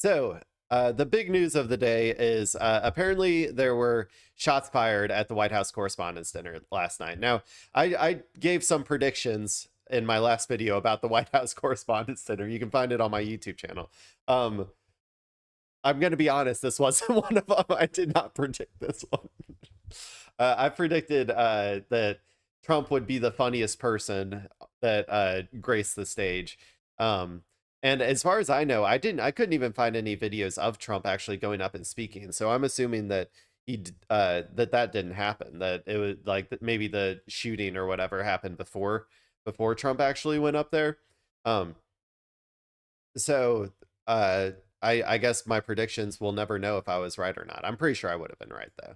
So, the big news of the day is apparently there were shots fired at the White House Correspondents Dinner last night. Now, I gave some predictions in my last video about the White House Correspondents Dinner. You can find it on my YouTube channel. I'm going to be honest, this wasn't one of them. I did not predict this one. I predicted that Trump would be the funniest person that graced the stage. And as far as I know, I couldn't even find any videos of Trump actually going up and speaking. So I'm assuming that that didn't happen, that it was like that maybe the shooting or whatever happened before Trump actually went up there. So I guess my predictions, will never know if I was right or not. I'm pretty sure I would have been right though.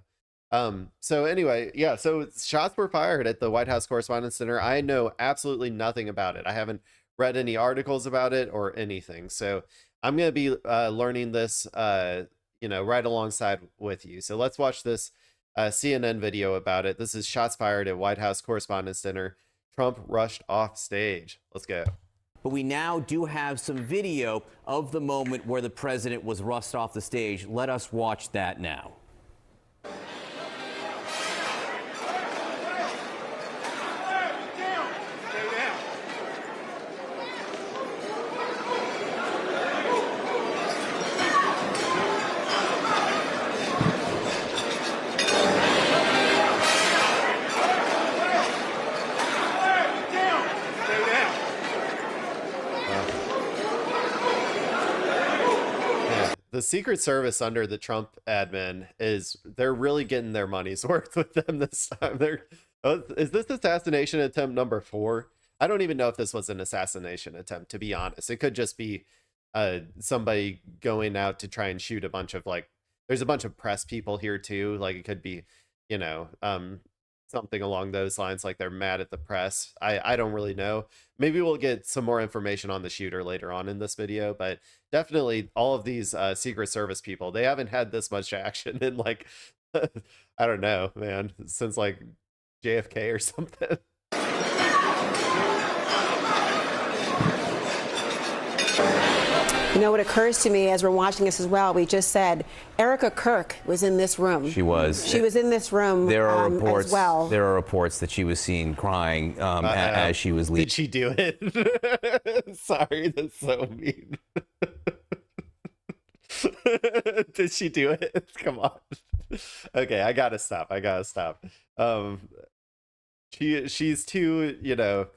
So anyway, yeah, so shots were fired at the White House Correspondents' Dinner. I know absolutely nothing about it. I haven't read any articles about it or anything. So I'm going to be learning this, right alongside with you. So let's watch this CNN video about it. This is shots fired at White House Correspondents' Dinner. Trump rushed off stage. Let's go. But we now do have some video of the moment where the president was rushed off the stage. Let us watch that now. The Secret Service under the Trump admin they're really getting their money's worth with them this time. Is this assassination attempt number 4? I don't even know if this was an assassination attempt, to be honest. It could just be somebody going out to try and shoot a bunch of there's a bunch of press people here too. Like it could be, something along those lines, like they're mad at the press. I don't really know. Maybe we'll get some more information on the shooter later on in this video, but definitely all of these Secret Service people, they haven't had this much action in I don't know, man, since JFK or something. You know what occurs to me as we're watching this as well? We just said Erica Kirk was in this room. She was. She was in this room. There are reports. As well. There are reports that she was seen crying as she was leaving. Did she do it? Sorry, that's so mean. Did she do it? Come on. Okay, I gotta stop. She's too,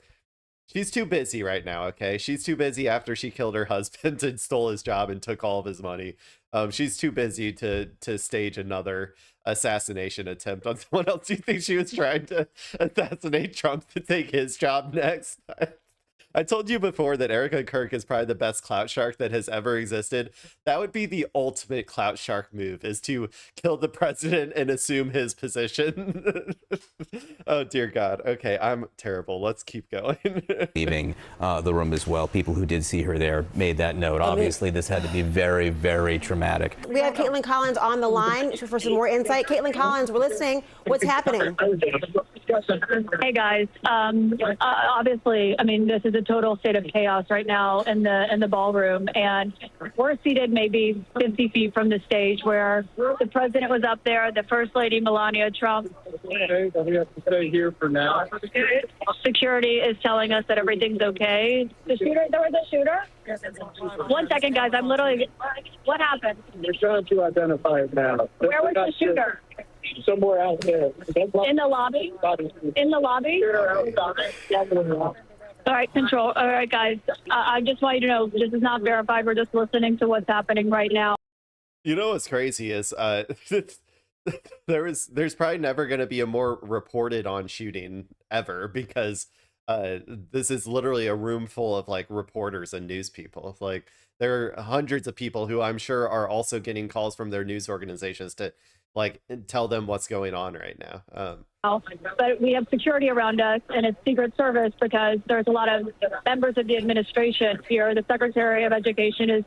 she's too busy right now, okay? She's too busy after she killed her husband and stole his job and took all of his money. She's too busy to stage another assassination attempt on someone else. Do you think she was trying to assassinate Trump to take his job next? I told you before that Erica Kirk is probably the best clout shark that has ever existed. That would be the ultimate clout shark move, is to kill the president and assume his position. Oh, dear God. Okay, I'm terrible. Let's keep going. Leaving the room as well. People who did see her there made that note. Obviously, this had to be very, very traumatic. We have Caitlin Collins on the line for some more insight. Caitlin Collins, we're listening. What's happening? Hey, guys. Obviously, I mean, this is a total state of chaos right now in the ballroom, and we're seated maybe 50 feet from the stage where the president was up there, the First Lady Melania Trump. We have to stay here for now. Security is telling us that everything's okay. The shooter, there was a shooter? 1 second, guys. I'm literally, what happened? We're trying to identify it now. Where was the shooter? Somewhere out there. In the lobby? In the lobby? All right, control. All right, guys. I just want you to know this is not verified. We're just listening to what's happening right now. You know what's crazy is there's probably never going to be a more reported on shooting ever, because this is literally a room full of reporters and news people. There are hundreds of people who I'm sure are also getting calls from their news organizations to tell them what's going on right now. But we have security around us, and it's Secret Service because there's a lot of members of the administration here. The Secretary of Education is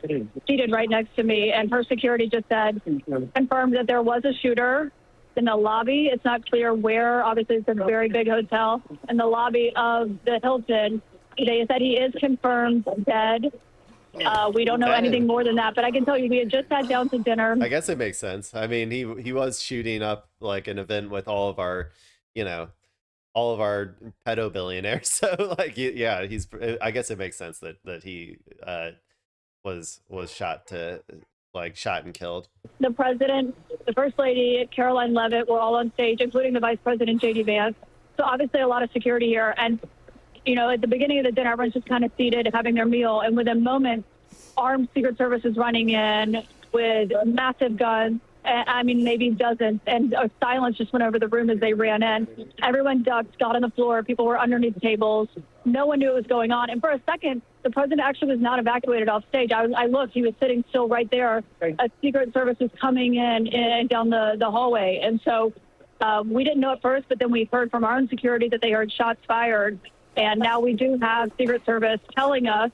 seated right next to me, and her security just confirmed that there was a shooter in the lobby. It's not clear where. Obviously, it's a very big hotel. In the lobby of the Hilton, they said he is confirmed dead. We don't know Okay. anything more than that, but I can tell you we had just sat down to dinner. I guess it makes sense. I mean, he was shooting up like an event with all of our, you know, all of our pedo billionaires. So like, yeah, he's. I guess it makes sense that he was shot and killed. The president, the first lady, Caroline Leavitt, were all on stage, including the vice president, J.D. Vance. So obviously a lot of security here. And, you know, at the beginning of the dinner, everyone's just kind of seated having their meal. And within moments, armed Secret Service is running in with massive guns. I mean, maybe dozens. And a silence just went over the room as they ran in. Everyone ducked, got on the floor. People were underneath tables. No one knew what was going on. And for a second, the president actually was not evacuated off stage. I looked. He was sitting still right there. A Secret Service was coming in down the hallway. And so we didn't know at first, but then we heard from our own security that they heard shots fired. And now we do have Secret Service telling us,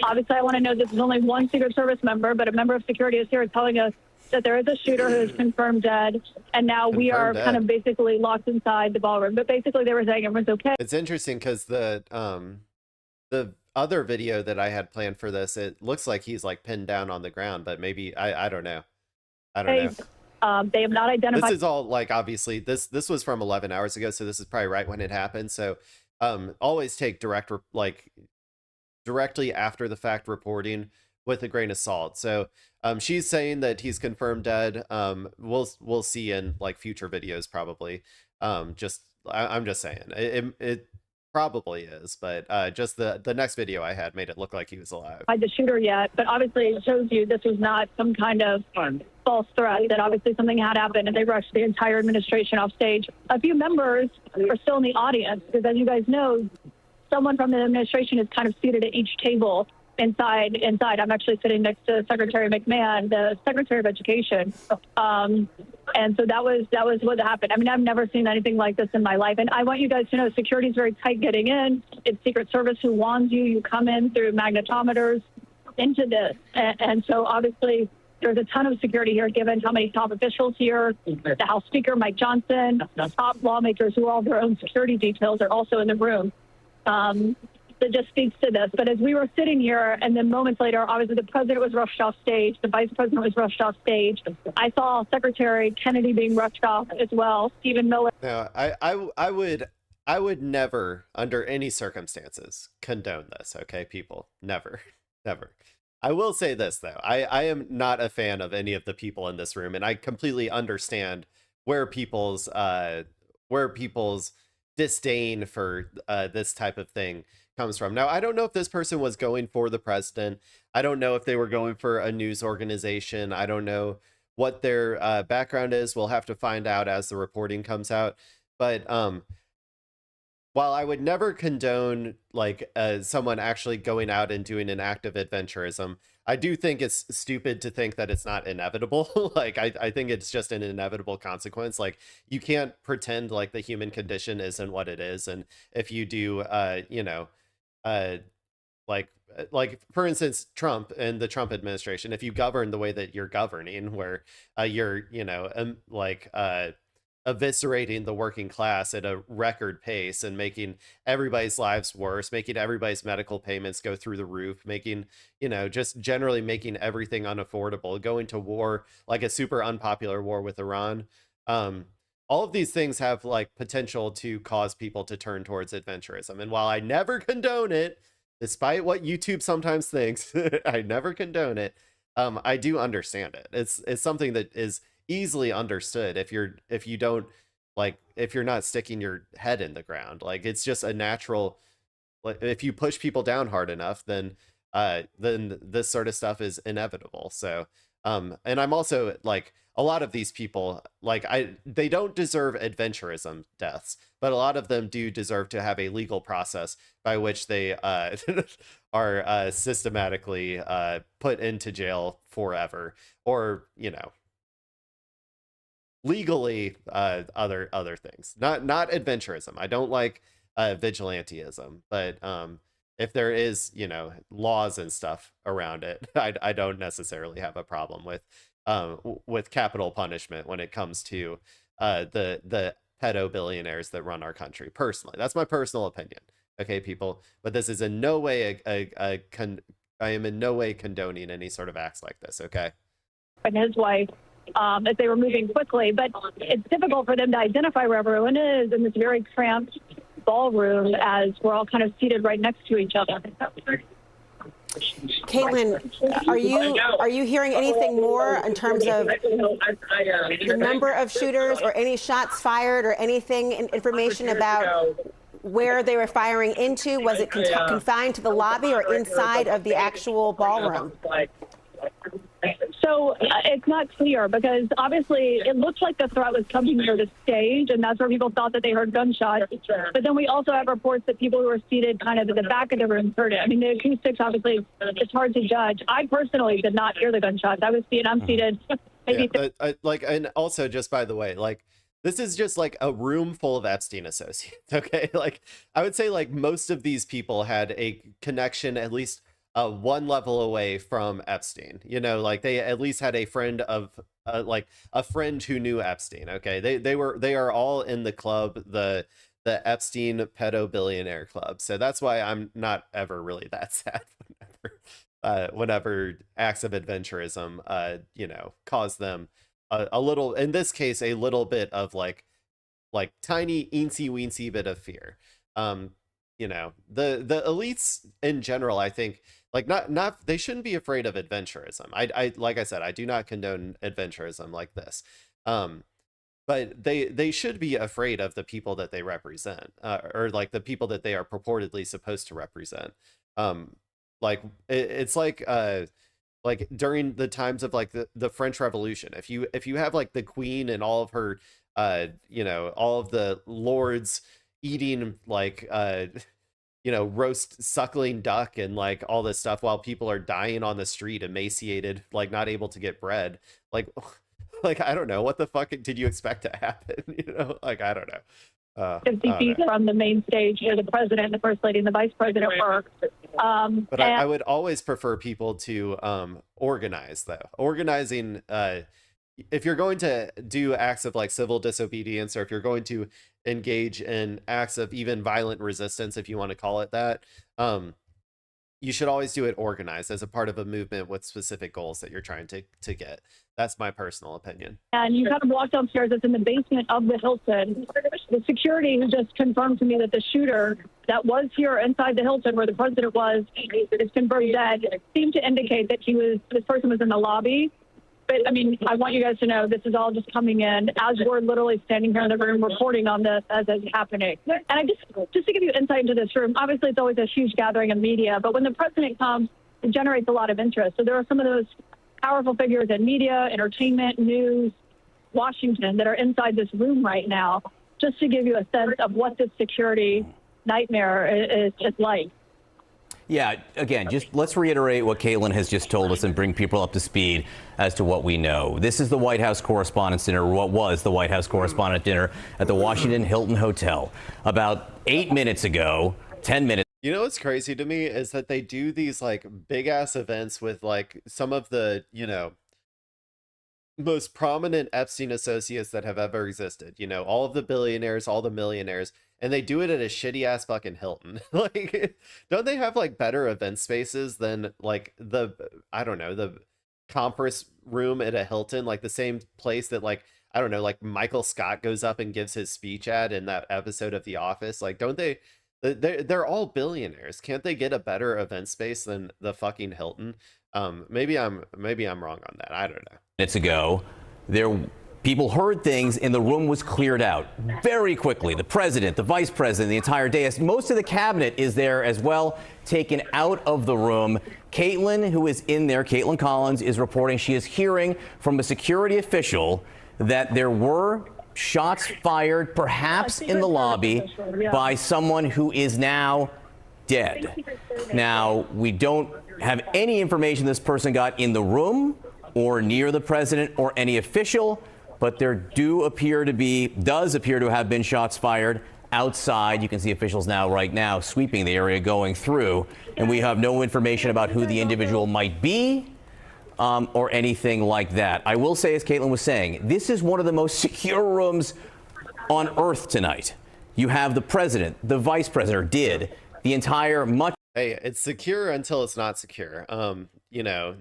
obviously I want to know this is only one Secret Service member, but a member of security is here telling us that there is a shooter who is confirmed dead. And now we are kind of basically locked inside the ballroom. But basically they were saying everyone's okay. It's interesting because the other video that I had planned for this, it looks like he's like pinned down on the ground, but maybe I don't know. I don't know. They have not identified. This is all like, obviously this was from 11 hours ago, so this is probably right when it happened. So always take directly after the fact reporting with a grain of salt. So she's saying that he's confirmed dead. We'll see in like future videos probably. I'm just saying it probably is, but just the next video I had made it look like he was alive. The shooter yet, but obviously it shows you this was not some kind of false threat, that obviously something had happened and they rushed the entire administration off stage. A few members are still in the audience because, as you guys know, someone from the administration is kind of seated at each table inside. I'm actually sitting next to Secretary McMahon, the Secretary of Education. And so that was what happened. I mean, I've never seen anything like this in my life. And I want you guys to know security is very tight getting in. It's Secret Service who wands you. You come in through magnetometers into this. And so obviously there's a ton of security here, given how many top officials here, the House Speaker, Mike Johnson, top lawmakers who all have their own security details are also in the room. That just speaks to this. But as we were sitting here, and then moments later, obviously the president was rushed off stage, the vice president was rushed off stage. I saw Secretary Kennedy being rushed off as well. Stephen Miller. Now, I would never, under any circumstances, condone this. Okay, people, never. I will say this though, I am not a fan of any of the people in this room, and I completely understand where people's disdain for this type of thing comes from. Now, I don't know if this person was going for the president. I don't know if they were going for a news organization. I don't know what their background is. We'll have to find out as the reporting comes out. But while I would never condone like someone actually going out and doing an act of adventurism, I do think it's stupid to think that it's not inevitable. Like, I think it's just an inevitable consequence. Like, you can't pretend like the human condition isn't what it is. And if you do, like for instance, Trump and the Trump administration, if you govern the way that you're governing, where you're, eviscerating the working class at a record pace and making everybody's lives worse, making everybody's medical payments go through the roof, making, just generally making everything unaffordable, going to war, like a super unpopular war with Iran. All of these things have like potential to cause people to turn towards adventurism. And while I never condone it, despite what YouTube sometimes thinks, I never condone it. I do understand it. It's something that is easily understood if you're not sticking your head in the ground. Like, it's just a natural, like, if you push people down hard enough, then this sort of stuff is inevitable. So and I'm also like, a lot of these people, like, they don't deserve adventurism deaths, but a lot of them do deserve to have a legal process by which they are systematically put into jail forever, or legally other things. Not adventurism. I don't like vigilantism, but if there is laws and stuff around it, I don't necessarily have a problem with capital punishment when it comes to the pedo billionaires that run our country. Personally, that's my personal opinion. Okay, people, but this is in no way a am in no way condoning any sort of acts like this. Okay. And his wife, as they were moving quickly, but it's difficult for them to identify where everyone is in this very cramped ballroom as we're all kind of seated right next to each other. Caitlin, are you hearing anything more in terms of the number of shooters or any shots fired or anything, information about where they were firing into? Was it confined to the lobby or inside of the actual ballroom? So it's not clear because obviously it looks like the threat was coming near the stage, and that's where people thought that they heard gunshots. But then we also have reports that people who were seated kind of at the back of the room heard it. I mean, the acoustics, obviously, it's hard to judge. I personally did not hear the gunshots. I'm seated. Maybe and also, just by the way, like, this is just like a room full of Epstein associates. Okay. Like, I would say like most of these people had a connection at least one level away from Epstein, you know, like they at least had a friend of like a friend who knew Epstein. Okay. They are all in the club, the Epstein pedo billionaire club. So that's why I'm not ever really that sad whenever acts of adventurism, you know, cause them a little, in this case, a little bit of like tiny eensy weensy bit of fear. You know, the elites in general, I think, like not they shouldn't be afraid of adventurism. I like I said, I do not condone adventurism like this. But they should be afraid of the people that they represent, or like the people that they are purportedly supposed to represent. Like it's like during the times of like the French Revolution, if you have like the Queen and all of her you know, all of the lords eating like you know, roast suckling duck and like all this stuff while people are dying on the street, emaciated, like not able to get bread, like I don't know, what the fuck did you expect to happen? You know, like I don't know. 50 feet from the main stage where the president, the first lady, and the vice president were. But I would always prefer people to organize, though. Organizing, if you're going to do acts of like civil disobedience, or if you're going to engage in acts of even violent resistance, if you want to call it that, you should always do it organized as a part of a movement with specific goals that you're trying to get. That's my personal opinion. And you kind of walk downstairs. It's in the basement of the Hilton. The security just confirmed to me that the shooter that was here inside the Hilton where the president was is confirmed dead. It seemed to indicate that this person was in the lobby. But, I mean, I want you guys to know this is all just coming in as we're literally standing here in the room reporting on this as it's happening. And I just to give you insight into this room, obviously it's always a huge gathering of media, but when the president comes, it generates a lot of interest. So there are some of those powerful figures in media, entertainment, news, Washington that are inside this room right now, just to give you a sense of what this security nightmare is like. Yeah, again, just let's reiterate what Caitlin has just told us and bring people up to speed as to what we know. This is the White House Correspondents Dinner, or what was the White House Correspondent Dinner at the Washington Hilton Hotel. About 8 minutes ago, 10 minutes. You know what's crazy to me is that they do these like big ass events with like some of the, you know, most prominent Epstein associates that have ever existed. You know, all of the billionaires, all the millionaires. And they do it at a shitty ass fucking Hilton. Like, don't they have like better event spaces than like I don't know, the conference room at a Hilton, like the same place that like, I don't know, like Michael Scott goes up and gives his speech at in that episode of The Office. Like, don't they're all billionaires. Can't they get a better event space than the fucking Hilton? Maybe I'm wrong on that. I don't know. Minutes ago, people heard things and the room was cleared out very quickly. The president, the vice president, the entire dais, most of the cabinet is there as well, taken out of the room. Caitlin, who is in there, Caitlin Collins, is reporting she is hearing from a security official that there were shots fired, perhaps in the lobby, by someone who is now dead. Now, we don't have any information this person got in the room or near the president or any official, but there does appear to have been shots fired outside. You can see officials right now sweeping the area, going through, and we have no information about who the individual might be or anything like that. I will say, as Caitlin was saying, this is one of the most secure rooms on earth tonight. You have the president, the vice president, the entire Hey, it's secure until it's not secure. You know,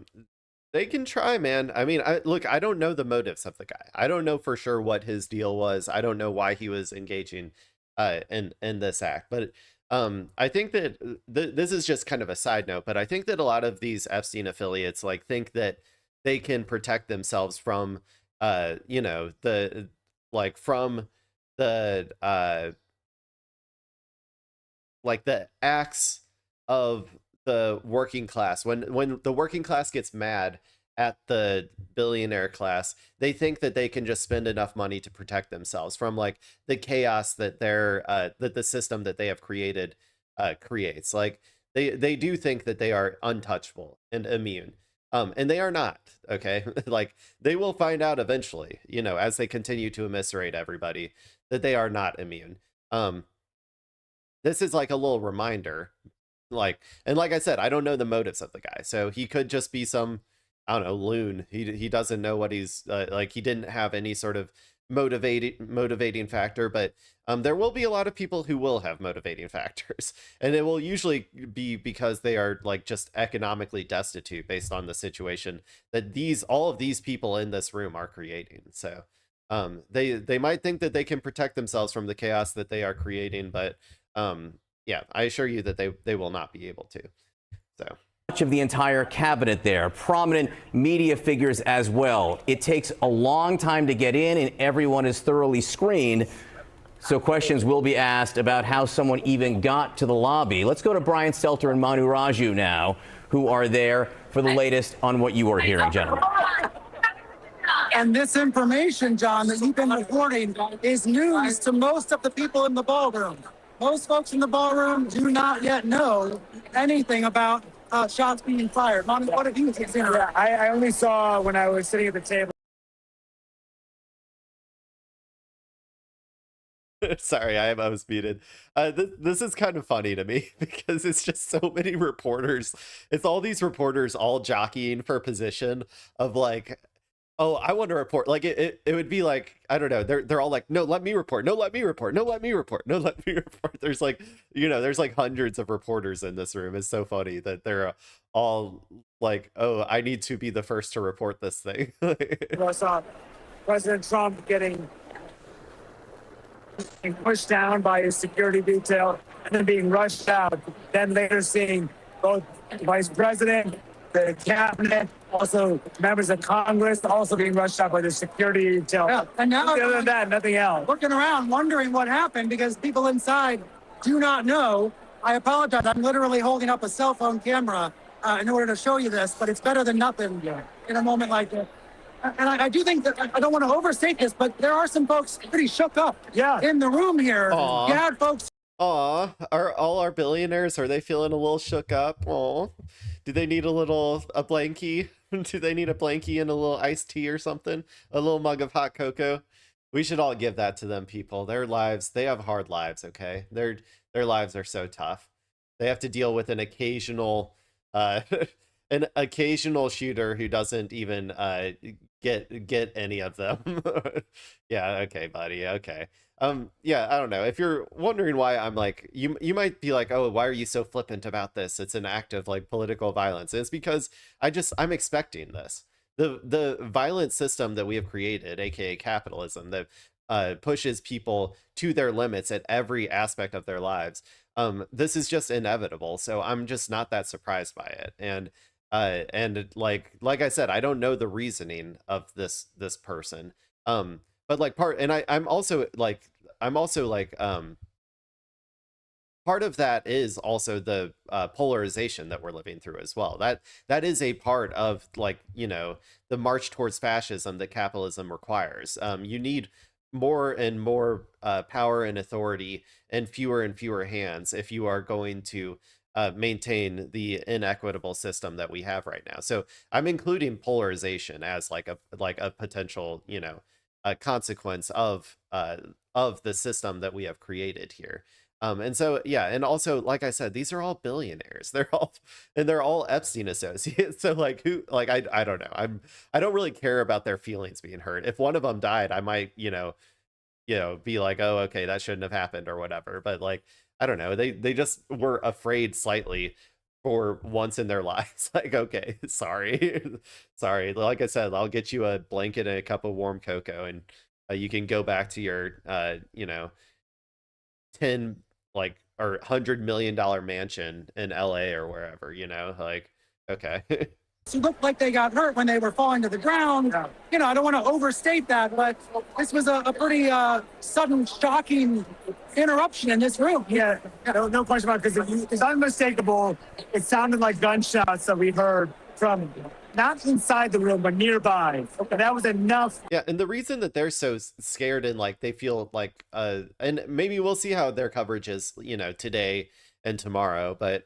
they can try, man. I mean, look, I don't know the motives of the guy. I don't know for sure what his deal was. I don't know why he was engaging in this act. But I think that this is just kind of a side note, but I think that a lot of these Epstein affiliates like think that they can protect themselves from you know, the like from the like the acts of the working class. When the working class gets mad at the billionaire class, they think that they can just spend enough money to protect themselves from like the chaos that that the system that they have created creates. Like they do think that they are untouchable and immune. And they are not, okay? Like they will find out eventually, you know, as they continue to eviscerate everybody, that they are not immune. This is like a little reminder, like, and like I said, I don't know the motives of the guy, so he could just be some, I don't know, loon. He doesn't know what he's like. He didn't have any sort of motivating factor, but there will be a lot of people who will have motivating factors, and it will usually be because they are like just economically destitute based on the situation that all of these people in this room are creating. So they might think that they can protect themselves from the chaos that they are creating, but yeah, I assure you that they will not be able to. So much of the entire cabinet there, prominent media figures as well. It takes a long time to get in, and everyone is thoroughly screened. So questions will be asked about how someone even got to the lobby. Let's go to Brian Stelter and Manu Raju now, who are there for the latest on what you are hearing, gentlemen. And this information, John, that you've been reporting is news to most of the people in the ballroom. Most folks in the ballroom do not yet know anything about shots being fired. Manu, what have you seen? Yeah, I only saw when I was sitting at the table. Sorry, I was muted. This is kind of funny to me because it's just so many reporters. It's all these reporters all jockeying for position of like, oh, I want to report. Like it would be like, I don't know. They're all like, no, let me report. No, let me report. No, let me report. No, let me report. There's like, you know, there's like hundreds of reporters in this room. It's so funny that they're all like, oh, I need to be the first to report this thing. I saw President Trump getting pushed down by his security detail and then being rushed out. Then later seeing both the vice president, the cabinet, also members of Congress, also being rushed out by the security detail. Yeah, and now other than that, nothing else. looking around, wondering what happened because people inside do not know. I apologize. I'm literally holding up a cell phone camera in order to show you this, but it's better than nothing in a moment like this. And I do think that I don't want to overstate this, but there are some folks pretty shook up in the room here. Aw. You had folks. Aw, are all our billionaires, are they feeling a little shook up? Aw. Do they need a blankie? Do they need a blankie and a little iced tea or something? A little mug of hot cocoa? We should all give that to them, people. Their lives, they have hard lives, okay? Their lives are so tough. They have to deal with an occasional an occasional shooter who doesn't even get any of them. Yeah, okay, buddy. Okay. Yeah, I don't know. If you're wondering why I'm like, you might be like, oh, why are you so flippant about this? It's an act of like political violence. And it's because I'm expecting this. The violent system that we have created, aka capitalism, that pushes people to their limits at every aspect of their lives. This is just inevitable. So I'm just not that surprised by it. And like I said, I don't know the reasoning of this person. But like I'm also like part of that is also the polarization that we're living through as well. That is a part of, like, you know, the march towards fascism that capitalism requires. You need more and more power and authority and fewer hands if you are going to maintain the inequitable system that we have right now. So I'm including polarization as like a potential, you know, a consequence of the system that we have created here. And so, yeah, and also, like I said, these are all billionaires. They're all Epstein associates. So like I don't know. I don't really care about their feelings being hurt. If one of them died, I might, you know, be like, oh, okay, that shouldn't have happened or whatever. But like, I don't know, they just were afraid slightly for once in their lives. Like, okay, sorry. Sorry. Like I said, I'll get you a blanket and a cup of warm cocoa, and you can go back to your 10 like or $100 million mansion in LA or wherever, like, okay. It looked like they got hurt when they were falling to the ground. You know, I don't want to overstate that, but this was a pretty sudden, shocking interruption in this room. Yeah, no question about it, because it's unmistakable. It sounded like gunshots that we heard from not inside the room, but nearby. Okay, that was enough. Yeah, and the reason that they're so scared and like they feel like and maybe we'll see how their coverage is, today and tomorrow, but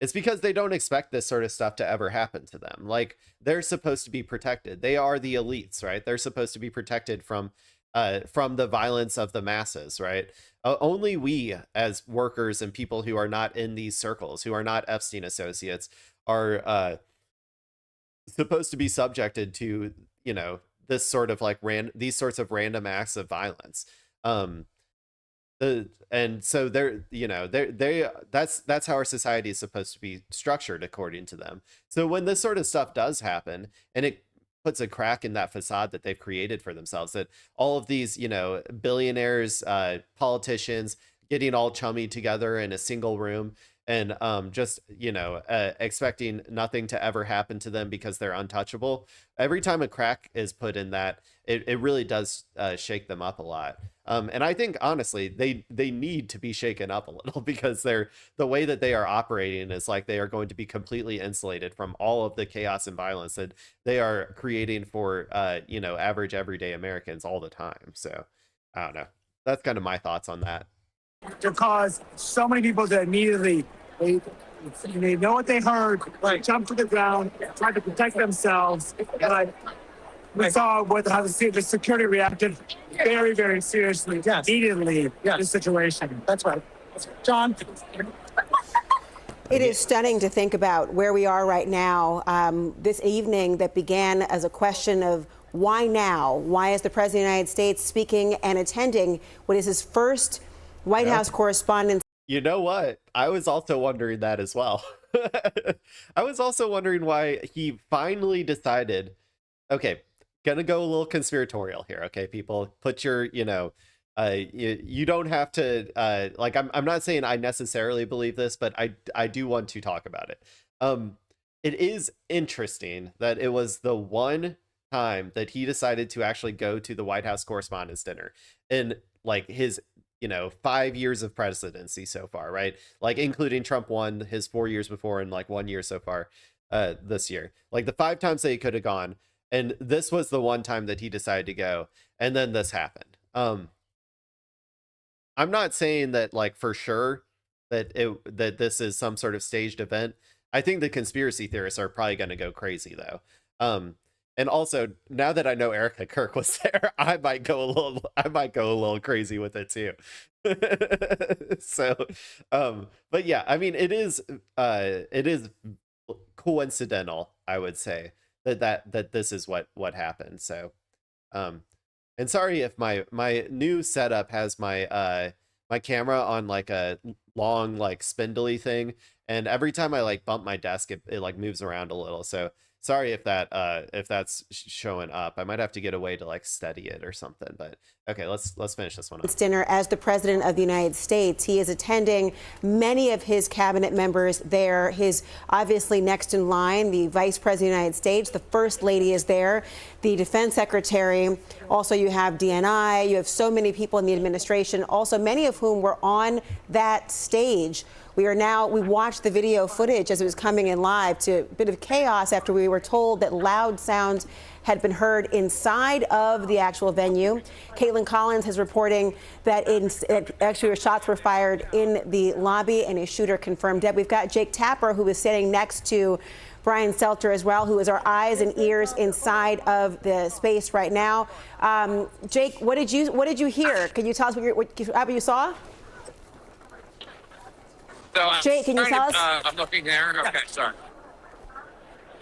it's because they don't expect this sort of stuff to ever happen to them. Like, they're supposed to be protected. They are the elites, right? They're supposed to be protected from the violence of the masses, right? Only we as workers and people who are not in these circles, who are not Epstein associates, are supposed to be subjected to, this sort of like these sorts of random acts of violence. And so that's how our society is supposed to be structured according to them. So when this sort of stuff does happen, and it puts a crack in that facade that they've created for themselves, that all of these, billionaires, politicians getting all chummy together in a single room and just, expecting nothing to ever happen to them because they're untouchable. Every time a crack is put in that, it really does shake them up a lot. And I think, honestly, they need to be shaken up a little, because the way that they are operating is like they are going to be completely insulated from all of the chaos and violence that they are creating for, average everyday Americans all the time. So I don't know. That's kind of my thoughts on that. To cause so many people to immediately, they know what they heard, like jump to the ground, try to protect themselves. But we saw how the security reacted very, very seriously, immediately to the situation. That's right. John? It is stunning to think about where we are right now. This evening that began as a question of why now? Why is the President of the United States speaking and attending what is his first White House Correspondents? You know what? I was also wondering that as well. I was also wondering why he finally decided, okay, gonna go a little conspiratorial here, okay, people? Put your, you don't have to, like, I'm not saying I necessarily believe this, but I do want to talk about it. It is interesting that it was the one time that he decided to actually go to the White House Correspondents Dinner in, like, his 5 years of presidency so far, right? Like, including Trump 1, his 4 years before, and like 1 year so far this year. Like, the 5 times that he could have gone, and this was the one time that he decided to go, and then this happened. I'm not saying that, like, for sure that this is some sort of staged event. I think the conspiracy theorists are probably going to go crazy, though. And also, now that I know Erica Kirk was there, I might go a little crazy with it too. So, but yeah, I mean, it is coincidental, I would say, that this is what happened. So, and sorry if my new setup has my camera on like a long, like, spindly thing, and every time I like bump my desk, it like moves around a little. So sorry if that's showing up. I might have to get a way to like steady it or something. But okay, let's finish this one up. Dinner as the President of the United States. He is attending. Many of his cabinet members there. His obviously next in line, the Vice President of the United States. The First Lady is there. The Defense Secretary. Also, you have DNI. You have so many people in the administration. Also, many of whom were on that stage. We watched the video footage as it was coming in live, to a bit of chaos after we were told that loud sounds had been heard inside of the actual venue. Caitlin Collins is reporting that actually shots were fired in the lobby, and a shooter confirmed dead. We've got Jake Tapper, who is sitting next to Brian Stelter as well, who is our eyes and ears inside of the space right now. Jake, what did you hear? Can you tell us what you saw? So, Jake, can you tell us? I'm looking there. Okay, sorry.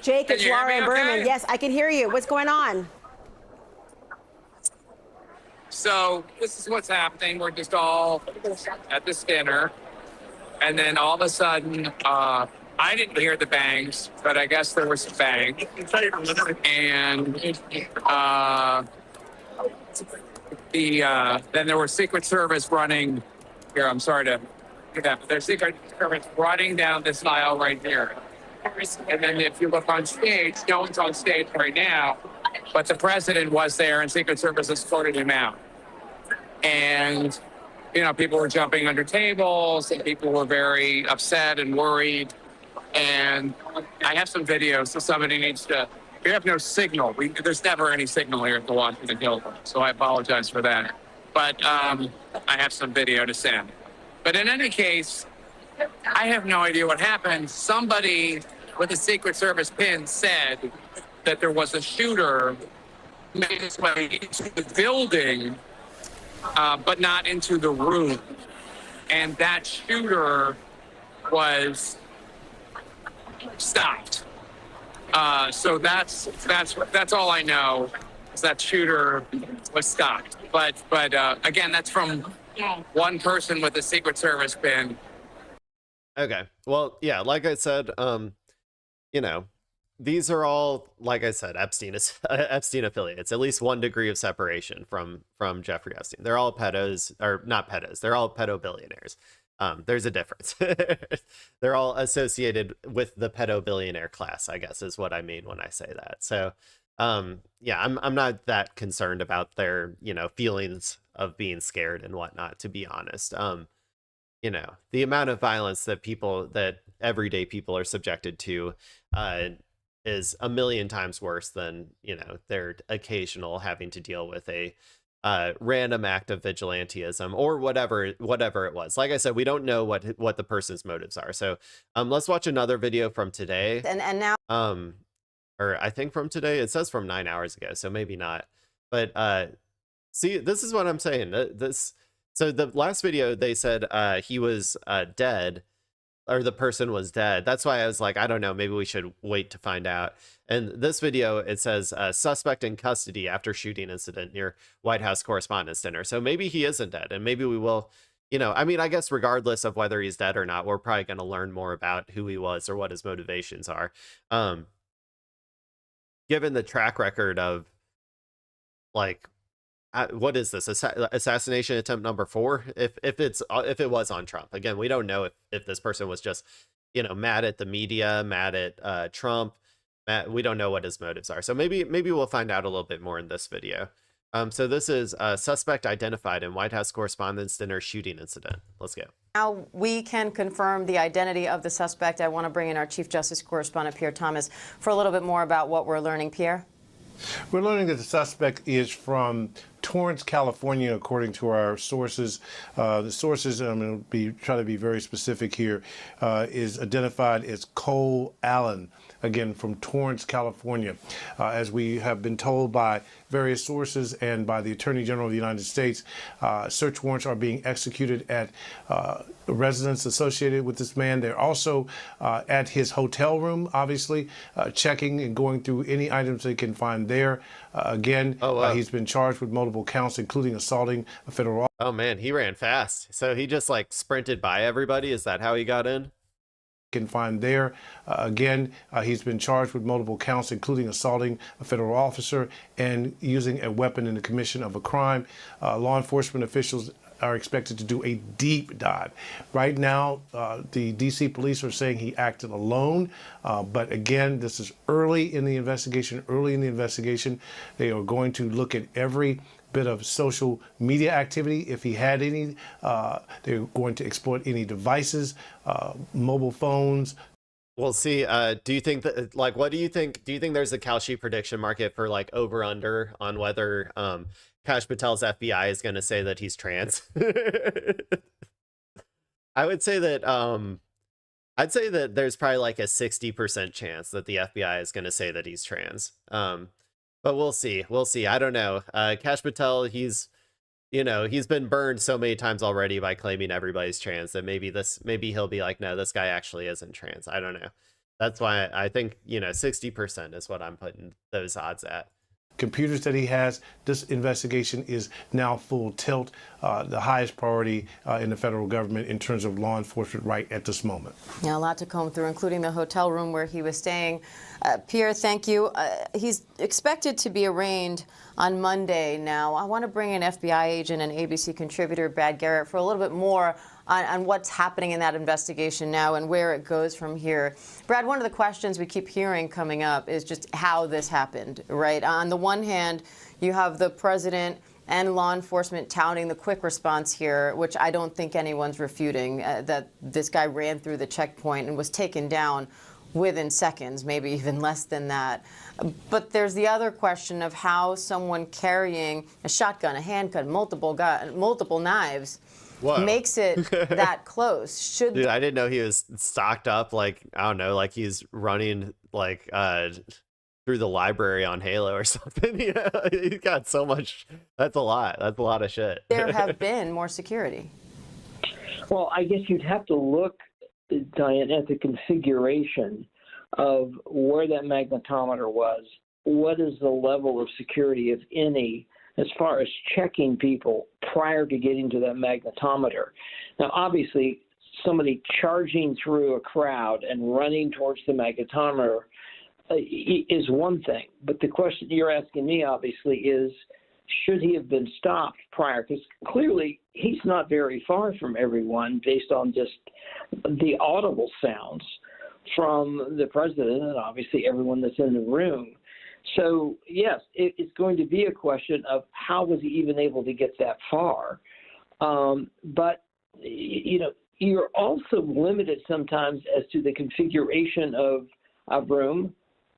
Jake, it's Laura and Berman. Okay? Yes, I can hear you. What's going on? So this is what's happening. We're just all at this dinner, and then all of a sudden, I didn't hear the bangs, but I guess there was some bangs, and then there was Secret Service running. Here, I'm sorry to do that, but there's Secret Service running down this aisle right here. And then if you look on stage, no one's on stage right now, but the president was there and Secret Service escorted him out. And, you know, people were jumping under tables and people were very upset and worried. And I have some videos, so somebody needs to, we have no signal. There's never any signal here at the Washington Hilton, so I apologize for that. But I have some video to send. But in any case, I have no idea what happened. Somebody with a Secret Service pin said that there was a shooter made his way into the building, but not into the room. And that shooter was stopped. So that's all I know, is that shooter was stopped. But again, that's from one person with a Secret Service pin. Okay. Well, yeah, like I said, you know, these are all, like I said, Epstein affiliates, at least 1 degree of separation from Jeffrey Epstein. They're all pedos, or not pedos. They're all pedo billionaires. There's a difference. They're all associated with the pedo billionaire class, I guess, is what I mean when I say that. So, yeah, I'm not that concerned about their, you know, feelings of being scared and whatnot, to be honest. You know, the amount of violence that everyday people are subjected to is a million times worse than, you know, their occasional having to deal with a random act of vigilantism or whatever it was. Like I said, we don't know what the person's motives are. So let's watch another video from today. And now or I think from today. It says from 9 hours ago, so maybe not. But see, this is what I'm saying. So the last video, they said he was dead, or the person was dead. That's why I was like, I don't know, maybe we should wait to find out. And this video, it says suspect in custody after shooting incident near White House Correspondents Dinner. So maybe he isn't dead, and maybe we will, you know, I mean, I guess regardless of whether he's dead or not, we're probably going to learn more about who he was or what his motivations are. Given the track record of, like, what is this, assassination attempt number 4? If it was on Trump, again, we don't know if this person was just, you know, mad at the media, mad at Trump. We don't know what his motives are. So maybe we'll find out a little bit more in this video. So this is a suspect identified in White House Correspondents Dinner shooting incident. Let's go. Now we can confirm the identity of the suspect. I want to bring in our Chief Justice Correspondent, Pierre Thomas, for a little bit more about what we're learning. Pierre? We're learning that the suspect is from Torrance, California, according to our sources. The sources, I'm going to try to be very specific here, is identified as Cole Allen, again, from Torrance, California. As we have been told by various sources and by the Attorney General of the United States, search warrants are being executed at residents associated with this man. They're also at his hotel room, obviously, checking and going through any items they can find there. He's been charged with multiple counts, including assaulting a federal officer. Oh man, he ran fast. So he just like sprinted by everybody. Is that how he got in? Can find there. He's been charged with multiple counts, including assaulting a federal officer and using a weapon in the commission of a crime. Law enforcement officials are expected to do a deep dive. Right now, the D.C. police are saying he acted alone, but again, this is early in the investigation. They are going to look at every bit of social media activity, if he had any. They're going to exploit any devices, mobile phones. We'll see. Do you think that, like, what do you think? Do you think there's a Kalshi prediction market for like over under on whether Kash Patel's FBI is going to say that he's trans? I would say that I'd say that there's probably like a 60% chance that the FBI is going to say that he's trans. But we'll see. I don't know. Kash Patel, he's been burned so many times already by claiming everybody's trans that maybe he'll be like, no, this guy actually isn't trans. I don't know. That's why I think, 60% is what I'm putting those odds at. computers that he has. This investigation is now full tilt, the highest priority in the federal government in terms of law enforcement right at this moment. Yeah, a lot to comb through, including the hotel room where he was staying. Pierre, thank you. He's expected to be arraigned on Monday now. I want to bring in FBI agent and ABC contributor Brad Garrett for a little bit more on what's happening in that investigation now and where it goes from here. Brad, one of the questions we keep hearing coming up is just how this happened, right? On the one hand, you have the president and law enforcement touting the quick response here, which I don't think anyone's refuting, that this guy ran through the checkpoint and was taken down within seconds, maybe even less than that. But there's the other question of how someone carrying a shotgun, a handgun, multiple knives, Whoa. makes it that close. Dude, I didn't know he was stocked up, like, I don't know, like he's running like through the library on Halo or something. Yeah, he's got so much. That's a lot of shit. There have been more security. Well, I guess you'd have to look, Diane, at the configuration of where that magnetometer was. What is the level of security, if any, as far as checking people prior to getting to that magnetometer? Now, obviously, somebody charging through a crowd and running towards the magnetometer is one thing. But the question you're asking me, obviously, is should he have been stopped prior? Because clearly he's not very far from everyone based on just the audible sounds from the president and obviously everyone that's in the room. So, yes, it's going to be a question of how was he even able to get that far. But, you know, you're also limited sometimes as to the configuration of a room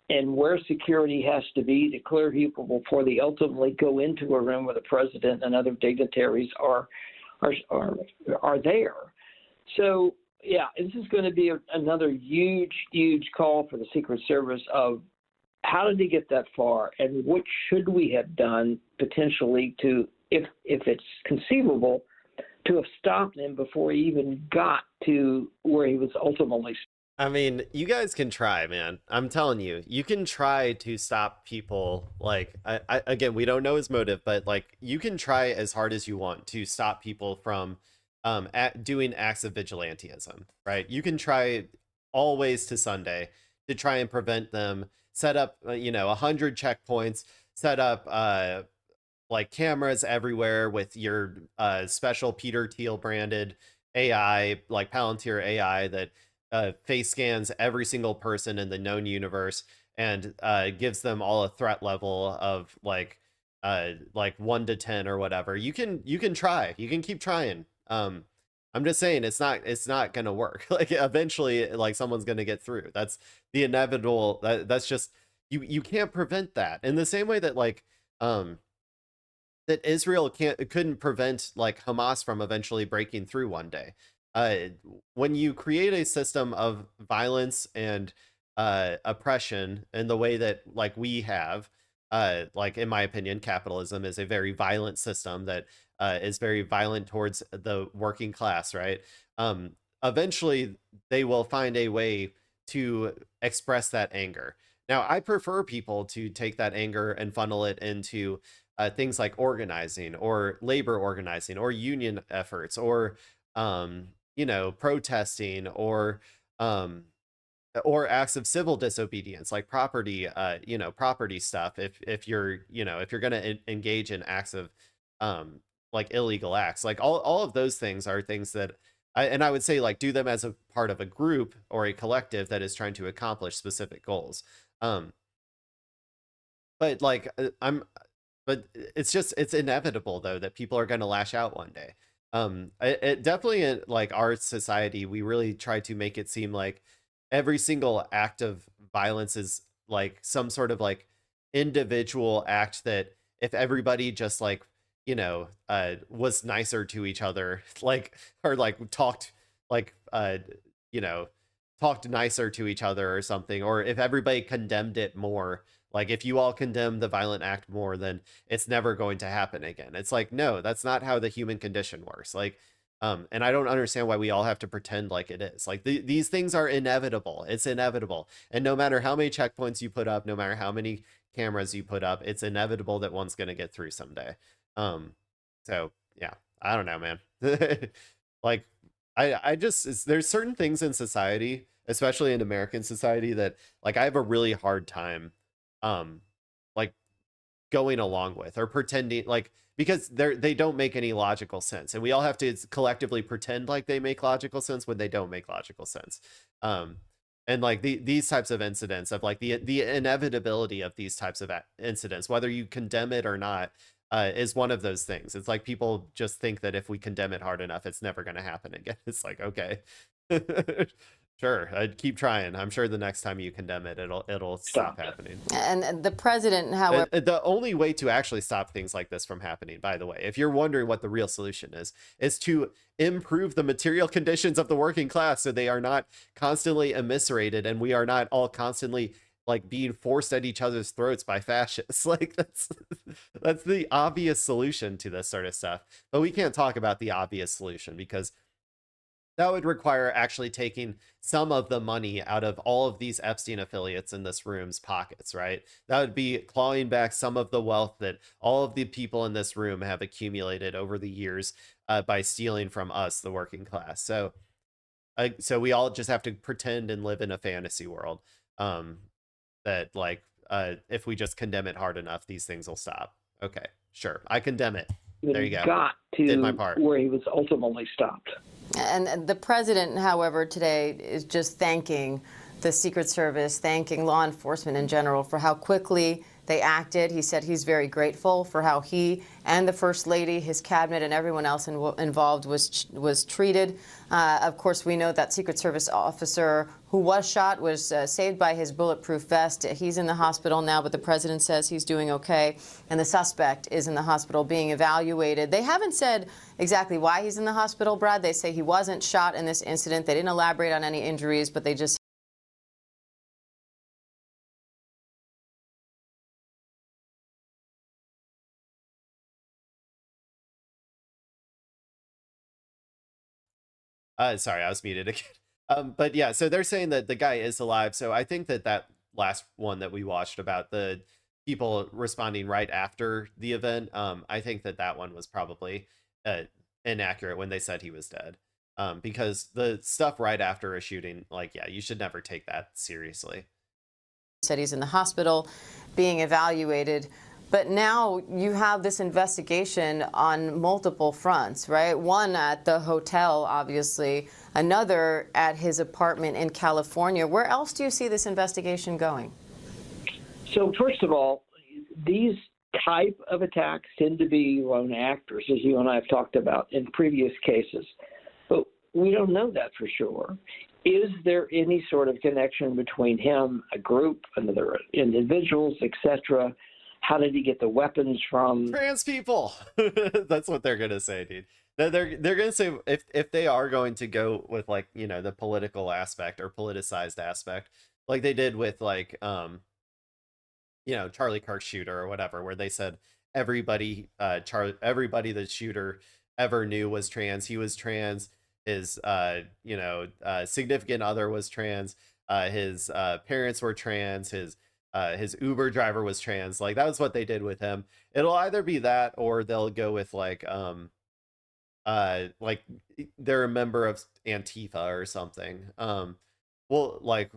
and where security has to be to clear people before they ultimately go into a room where the president and other dignitaries are there. So, yeah, this is going to be another huge, huge call for the Secret Service of how did he get that far, and what should we have done potentially to, if it's conceivable, to have stopped him before he even got to where he was ultimately. I mean, you guys can try, man. I'm telling you, you can try to stop people. Like, again, we don't know his motive, but like, you can try as hard as you want to stop people from doing acts of vigilantism, right? You can try all ways to Sunday to try and prevent them. Set up, 100 checkpoints. Set up like cameras everywhere with your special Peter Thiel branded AI, like Palantir AI that face scans every single person in the known universe and gives them all a threat level of like 1 to 10 or whatever. You can try. You can keep trying. I'm just saying it's not gonna work. Like eventually, like someone's gonna get through. That's the inevitable. That's just you can't prevent that. In the same way that like that Israel couldn't prevent like Hamas from eventually breaking through one day. When you create a system of violence and oppression in the way that like we have, like in my opinion, capitalism is a very violent system that is very violent towards the working class, right? Eventually, they will find a way to express that anger. Now, I prefer people to take that anger and funnel it into things like organizing or labor organizing or union efforts or, protesting or acts of civil disobedience like property stuff. If you're going to engage in acts of like illegal acts, like all of those things are things that I would say like do them as a part of a group or a collective that is trying to accomplish specific goals. But it's inevitable though that people are going to lash out one day. It definitely in like our society, we really try to make it seem like every single act of violence is like some sort of like individual act that if everybody just like, was nicer to each other, like, or like talked like, talked nicer to each other or something, or if everybody condemned it more, like if you all condemn the violent act more, then it's never going to happen again. It's like, no, that's not how the human condition works. Like, and I don't understand why we all have to pretend like it is. Like these things are inevitable. It's inevitable. And no matter how many checkpoints you put up, no matter how many cameras you put up, it's inevitable that one's going to get through someday. So yeah, I don't know, man. Like, I just, there's certain things in society, especially in American society, that like I have a really hard time, like going along with or pretending, like, because they don't make any logical sense, and we all have to collectively pretend like they make logical sense when they don't make logical sense. And like these types of incidents, of like the inevitability of these types of incidents, whether you condemn it or not, is one of those things. It's like people just think that if we condemn it hard enough, it's never going to happen again. It's like, okay, sure, I'd keep trying. I'm sure the next time you condemn it, it'll stop happening. And the president, however, The only way to actually stop things like this from happening, by the way, if you're wondering what the real solution is to improve the material conditions of the working class so they are not constantly eviscerated and we are not all constantly like being forced at each other's throats by fascists. Like that's the obvious solution to this sort of stuff. But we can't talk about the obvious solution because that would require actually taking some of the money out of all of these Epstein affiliates in this room's pockets, right? That would be clawing back some of the wealth that all of the people in this room have accumulated over the years by stealing from us, the working class. So we all just have to pretend and live in a fantasy world that like if we just condemn it hard enough, these things will stop. Okay, sure, I condemn it. There you go. Got to did my part. Where he was ultimately stopped. And the president, however, today is just thanking the Secret Service, thanking law enforcement in general for how quickly they acted. He said he's very grateful for how he and the First Lady, his cabinet, and everyone else involved was treated. Of course, we know that Secret Service officer who was shot was saved by his bulletproof vest. He's in the hospital now, but the president says he's doing okay. And the suspect is in the hospital being evaluated. They haven't said exactly why he's in the hospital, Brad. They say he wasn't shot in this incident. They didn't elaborate on any injuries, but they just sorry, I was muted again. But yeah, so they're saying that the guy is alive. So I think that last one that we watched about the people responding right after the event, I think that one was probably inaccurate when they said he was dead. Because the stuff right after a shooting, like, yeah, you should never take that seriously. Said he's in the hospital being evaluated. But now you have this investigation on multiple fronts, right? One at the hotel, obviously, another at his apartment in California. Where else do you see this investigation going? So first of all, these type of attacks tend to be lone actors, as you and I have talked about in previous cases. But we don't know that for sure. Is there any sort of connection between him, a group, another individuals, etc.? How did he get the weapons from? Trans people. That's what they're gonna say, dude. They're gonna say if they are going to go with like, you know, the political aspect or politicized aspect, like they did with like you know, Charlie Kirk's shooter or whatever, where they said everybody the shooter ever knew was trans. He was trans. His you know, significant other was trans. His parents were trans. His Uber driver was trans. Like that was what they did with him. It'll either be that or they'll go with like they're a member of Antifa or something. Well, like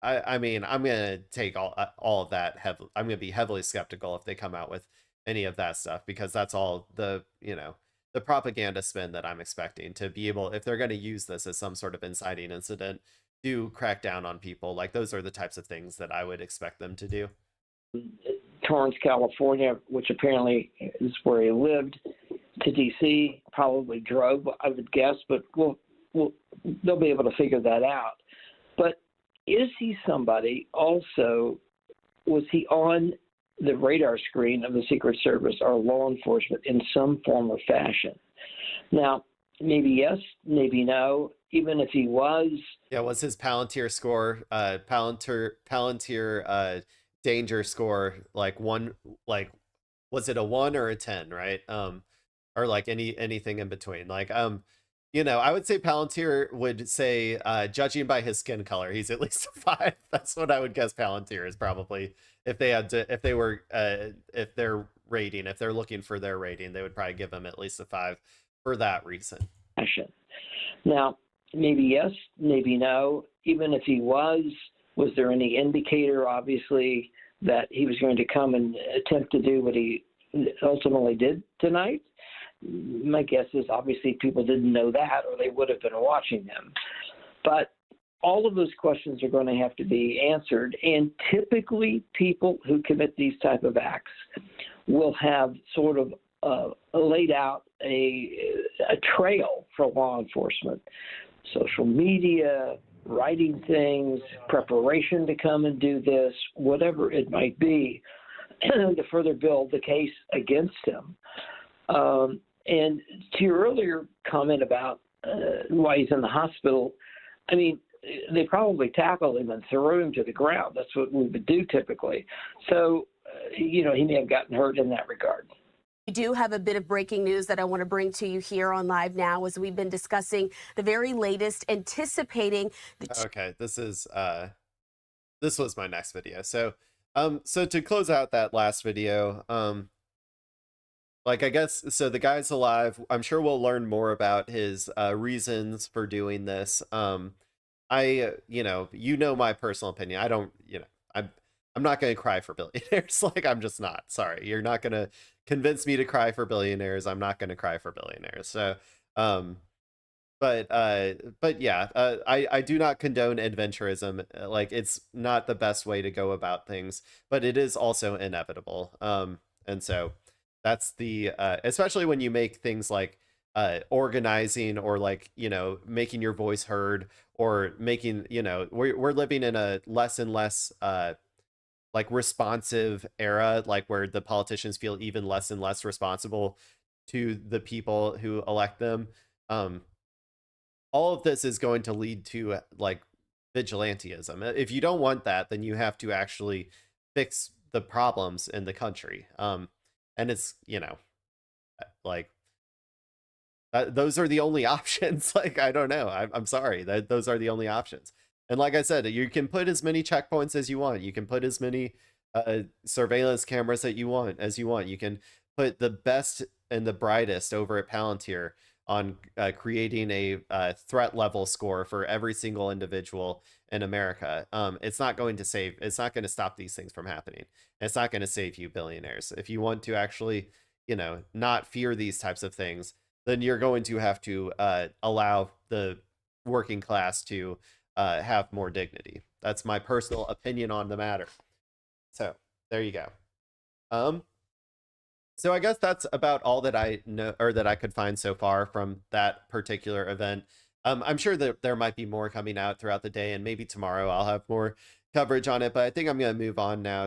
I mean, I'm gonna take all of that I'm gonna be heavily skeptical if they come out with any of that stuff, because that's all the, you know, the propaganda spin that I'm expecting to be able, if they're going to use this as some sort of inciting incident to crack down on people. Like those are the types of things that I would expect them to do. Torrance, California, which apparently is where he lived, to D.C., probably drove, I would guess, but they'll be able to figure that out. But is he somebody also, was he on the radar screen of the Secret Service or law enforcement in some form or fashion? Now, maybe yes, maybe no. Even if he was, yeah, was his Palantir score, Palantir danger score like one, like was it a 1 or a 10, right? Or like anything in between, like you know, I would say Palantir would say, judging by his skin color, he's at least a 5. That's what I would guess Palantir is probably if they had to, if they were, if they're rating, if they're looking for their rating, they would probably give him at least a 5 for that reason. Now, maybe yes, maybe no. Even if he was there any indicator, obviously, that he was going to come and attempt to do what he ultimately did tonight? My guess is obviously people didn't know that, or they would have been watching him. But all of those questions are going to have to be answered. And typically people who commit these type of acts will have sort of laid out a trail for law enforcement. Social media, writing things, preparation to come and do this, whatever it might be, to further build the case against him. And to your earlier comment about why he's in the hospital, I mean, they probably tackled him and threw him to the ground. That's what we would do typically. So, he may have gotten hurt in that regard. We do have a bit of breaking news that I want to bring to you here on Live Now, as we've been discussing the very latest, anticipating the Okay, this was my next video. So to close out that last video, like, I guess, so the guy's alive. I'm sure we'll learn more about his reasons for doing this. I, my personal opinion. I don't, I'm not going to cry for billionaires. Like, I'm just not. Sorry. You're not going to convince me to cry for billionaires. I'm not going to cry for billionaires. So, but yeah, I do not condone adventurism. Like, it's not the best way to go about things, but it is also inevitable. And so that's the, especially when you make things like organizing, or like, making your voice heard, or making, we're living in a less and less, like, responsive era, like, where the politicians feel even less and less responsible to the people who elect them. All of this is going to lead to, like, vigilantism. If you don't want that, then you have to actually fix the problems in the country. And it's, like, those are the only options. Like, I don't know. I'm sorry. Those are the only options. And like I said, you can put as many checkpoints as you want. You can put as many surveillance cameras as you want. You can put the best and the brightest over at Palantir on creating a threat level score for every single individual in America. It's not going to stop these things from happening. It's not going to save you billionaires. If you want to actually, not fear these types of things, then you're going to have to allow the working class to have more dignity. That's my personal opinion on the matter. So there you go. So I guess that's about all that I know, or that I could find so far from that particular event. I'm sure that there might be more coming out throughout the day, and maybe tomorrow I'll have more coverage on it, but I think I'm going to move on now